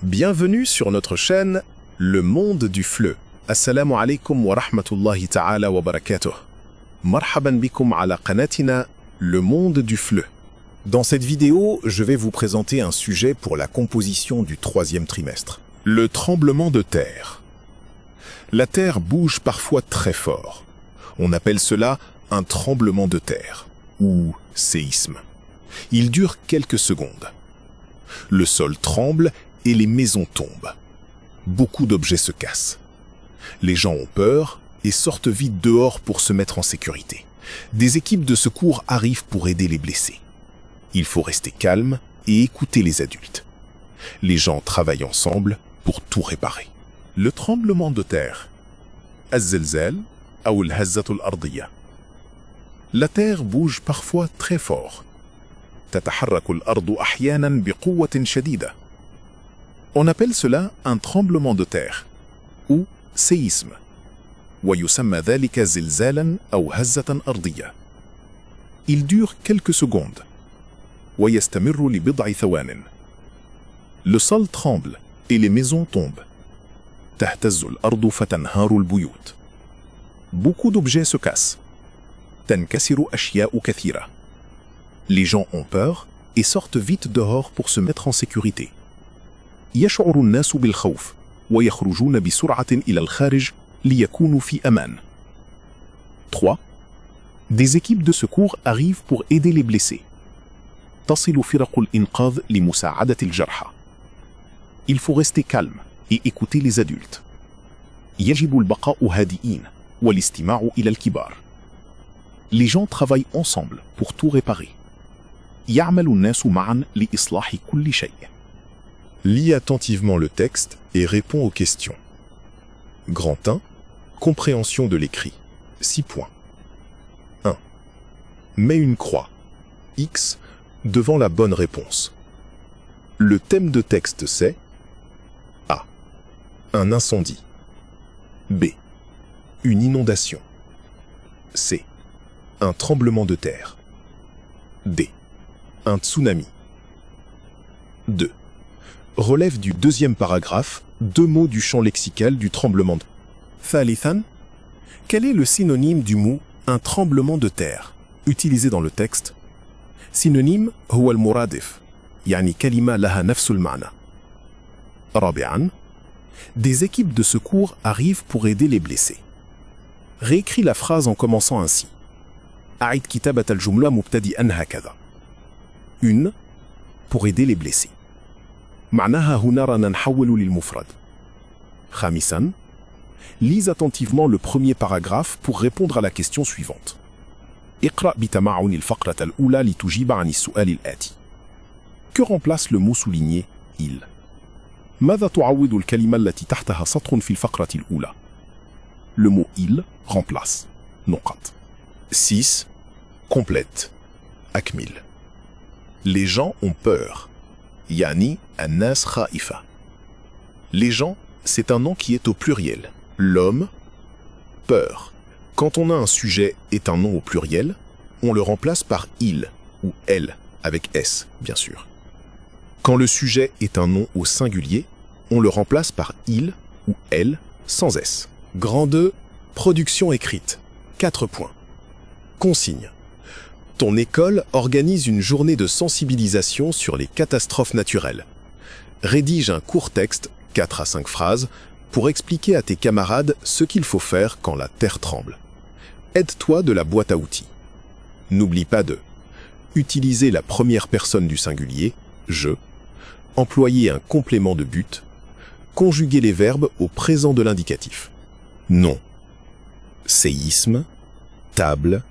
Bienvenue sur notre chaîne Le Monde du Fleu. Assalamu alaikum wa rahmatullahi ta'ala wa barakatuh. Marhaban bikum ala qanatina Le Monde du Fleu. Dans cette vidéo, je vais vous présenter un sujet pour la composition du troisième trimestre. Le tremblement de terre. La terre bouge parfois très fort. On appelle cela un tremblement de terre ou séisme. Il dure quelques secondes. Le sol tremble et les maisons tombent. Beaucoup d'objets se cassent. Les gens ont peur et sortent vite dehors pour se mettre en sécurité. Des équipes de secours arrivent pour aider les blessés. Il faut rester calme et écouter les adultes. Les gens travaillent ensemble pour tout réparer. Le tremblement de terre. الزلزال أو الهزة الأرضية. La terre bouge parfois très fort. تتحرك الأرض أحيانا بقوة شديدة. On appelle cela un tremblement de terre ou séisme. ويسمى ذلك زلزالا أو هزة أرضية. Il dure quelques secondes. ويستمر لبضع ثوان. Le sol tremble et les maisons tombent. تهتز الأرض فتنهار البيوت. Beaucoup d'objets se cassent. تنكسر أشياء كثيرة. Les gens ont peur et sortent vite dehors pour se mettre en sécurité. يشعر الناس بالخوف ويخرجون بسرعة إلى الخارج ليكونوا في أمان. 3. Des équipes de secours arrivent pour aider les blessés. تصل فرق الإنقاذ لمساعدة الجرحى. Il faut rester calme et écouter les adultes. يجب البقاء هادئين والاستماع إلى الكبار. Les gens travaillent ensemble pour tout réparer. يعمل الناس معا لإصلاح كل شيء. Lis attentivement le texte et réponds aux questions. Grand 1. Compréhension de l'écrit. 6 points. 1. Mets une croix, X, devant la bonne réponse. Le thème de texte c'est A. Un incendie. B. Une inondation. C. Un tremblement de terre. D. Un tsunami. 2. Relève du deuxième paragraphe 2 mots du champ lexical du tremblement de terre. ثالثاً, quel est le synonyme du mot un tremblement de terre utilisé dans le texte? Synonyme هو المرادف يعني كلمة لها نفس المعنى. رابعاً, des équipes de secours arrivent pour aider les blessés. Réécris la phrase en commençant ainsi. أعد كتابة الجملة مبتدئاً هكذا. 1. Pour aider les blessés. معناها هنا رانا نحول للمفرد. خامساً, lis attentivement le premier paragraphe pour répondre à la question suivante. اقرأ بتمعن الفقرة الأولى لتجيب عن السؤال الآتي. Que remplace le mot souligné il? ماذا تعوض الكلمة التي تحتها سطر في الفقرة الأولى? Le mot il remplace. نقط. 6. Complète. أكمل. Les gens ont peur. Yani الناس خائفة. Les gens, c'est un nom qui est au pluriel. L'homme, peur. Quand on a un sujet est un nom au pluriel, on le remplace par il ou elle, avec S, bien sûr. Quand le sujet est un nom au singulier, on le remplace par il ou elle, sans S. Grand 2, production écrite. 4 points. Consigne. Ton école organise une journée de sensibilisation sur les catastrophes naturelles. Rédige un court texte, 4 à 5 phrases, pour expliquer à tes camarades ce qu'il faut faire quand la terre tremble. Aide-toi de la boîte à outils. N'oublie pas de utiliser la première personne du singulier, je, employer un complément de but, conjuguer les verbes au présent de l'indicatif. Non. Séisme, table,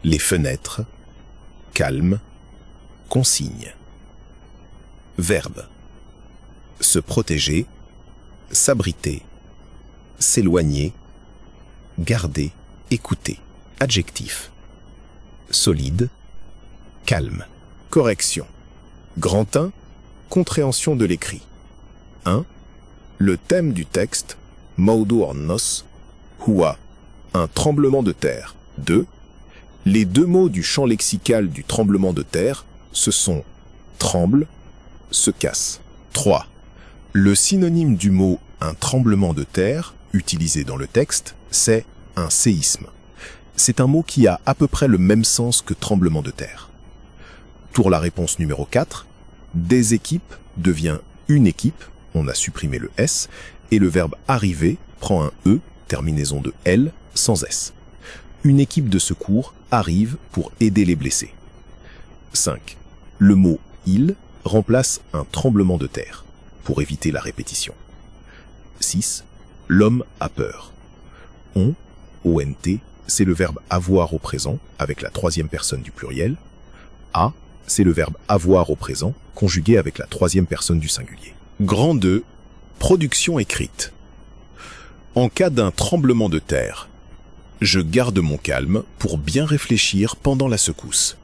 les fenêtres, calme, consigne. Verbe. Se protéger, s'abriter, s'éloigner, garder, écouter. Adjectif. Solide, calme. Correction. Grand 1, compréhension de l'écrit. 1. Le thème du texte, موضوع النص, هو un tremblement de terre. 2. Les 2 mots du champ lexical du tremblement de terre, ce sont tremble, se casse. 3. Le synonyme du mot « un tremblement de terre » utilisé dans le texte, c'est un séisme. C'est un mot qui a à peu près le même sens que tremblement de terre. Pour la réponse numéro 4, des équipes devient une équipe, on a supprimé le S, et le verbe arriver prend un E, terminaison de L, sans S. Une équipe de secours arrive pour aider les blessés. 5. Le mot « il » remplace un tremblement de terre, pour éviter la répétition. 6. L'homme a peur. On, ONT, c'est le verbe avoir au présent, avec la troisième personne du pluriel. A, c'est le verbe avoir au présent, conjugué avec la troisième personne du singulier. Grand 2. Production écrite. En cas d'un tremblement de terre, je garde mon calme pour bien réfléchir pendant la secousse.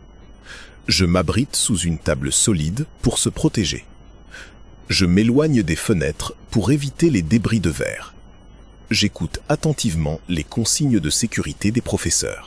Je m'abrite sous une table solide pour se protéger. Je m'éloigne des fenêtres pour éviter les débris de verre. J'écoute attentivement les consignes de sécurité des professeurs.